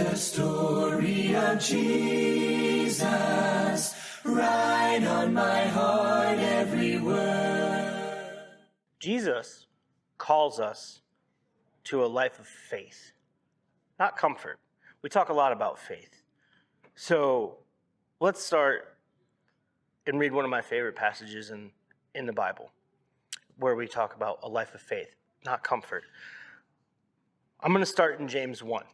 the story of Jesus, write on my heart every word. Jesus calls us to a life of faith, not comfort. We talk a lot about faith. So let's start and read one of my favorite passages in the Bible, where we talk about a life of faith, not comfort. I'm going to start in James 1,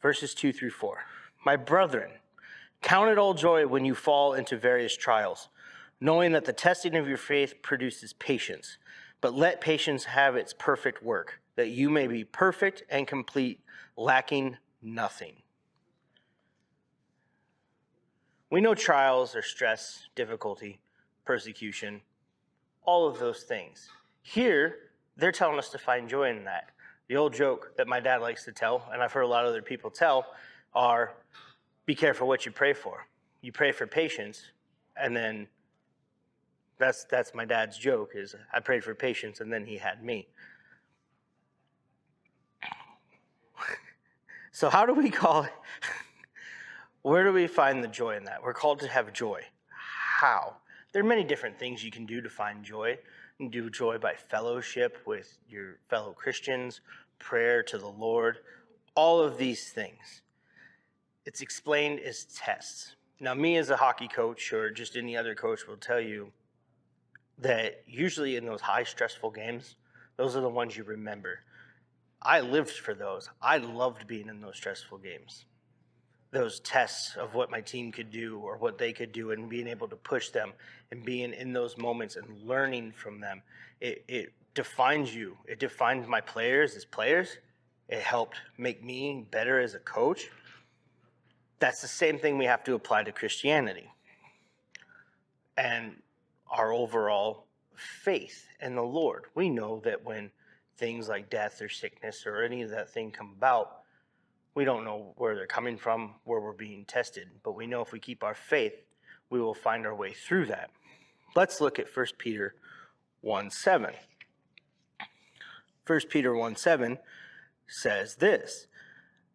verses 2 through 4. My brethren, count it all joy when you fall into various trials, knowing that the testing of your faith produces patience. But let patience have its perfect work, that you may be perfect and complete, lacking nothing. We know trials are stress, difficulty, persecution, all of those things. Here, they're telling us to find joy in that. The old joke that my dad likes to tell, and I've heard a lot of other people tell, are be careful what you pray for. You pray for patience, and then that's my dad's joke, is I prayed for patience, and then he had me. So how do we call it? Where do we find the joy in that? We're called to have joy. How? There are many different things you can do to find joy. You can do joy by fellowship with your fellow Christians, prayer to the Lord, all of these things. It's explained as tests. Now, me as a hockey coach or just any other coach will tell you that usually in those high stressful games, those are the ones you remember. I lived for those. I loved being in those stressful games. Those tests of what my team could do or what they could do and being able to push them and being in those moments and learning from them. It defines you. It defined my players as players. It helped make me better as a coach. That's the same thing we have to apply to Christianity and our overall faith in the Lord. We know that when things like death or sickness or any of that thing come about, we don't know where they're coming from, where we're being tested, but we know if we keep our faith, we will find our way through that. Let's look at 1 Peter 1:7. 1 Peter 1:7 says this,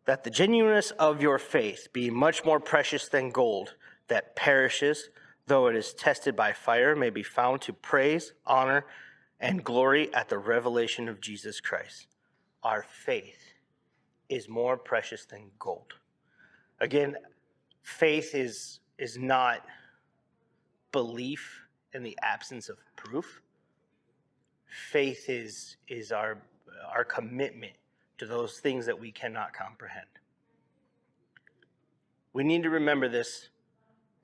that the genuineness of your faith be much more precious than gold that perishes, though it is tested by fire, may be found to praise, honor, and glory at the revelation of Jesus Christ. Our faith is more precious than gold. Again, faith is not belief in the absence of proof. Faith is our commitment to those things that we cannot comprehend. We need to remember this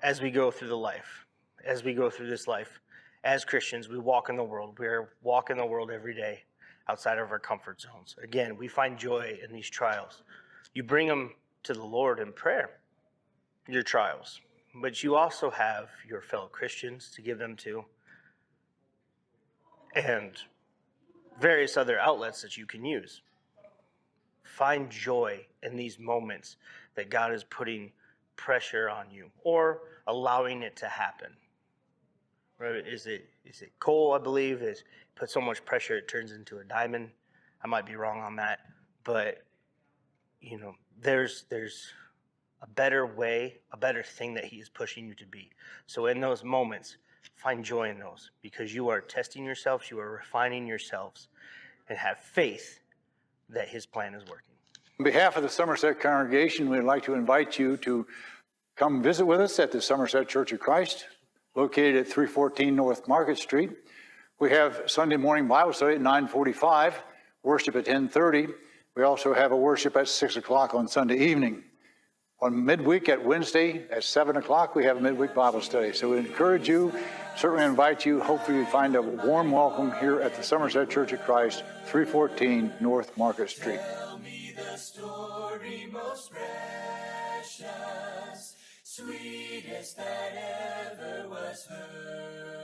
as we go through the life. As we go through this life, as Christians, we walk in the world. We're walking the world every day outside of our comfort zones. Again, we find joy in these trials. You bring them to the Lord in prayer, your trials. But you also have your fellow Christians to give them to, and various other outlets that you can use. Find joy in these moments that God is putting pressure on you or allowing it to happen. Right? Is it coal, I believe, is put so much pressure it turns into a diamond. I might be wrong on that, but there's a better way, a better thing that he is pushing you to be. So in those moments, find joy in those, because you are testing yourselves, you are refining yourselves, and have faith that his plan is working. On behalf of the Somerset congregation, we'd like to invite you to come visit with us at the Somerset Church of Christ, located at 314 North Market Street. We have Sunday morning Bible study at 9:45, worship at 10:30. We also have a worship at 6 o'clock on Sunday evening. On midweek at Wednesday at 7 o'clock, we have a midweek Bible study. So we encourage you, certainly invite you. Hopefully you find a warm welcome here at the Somerset Church of Christ, 314 North Market Street. Tell me the story most precious, sweetest that ever was heard.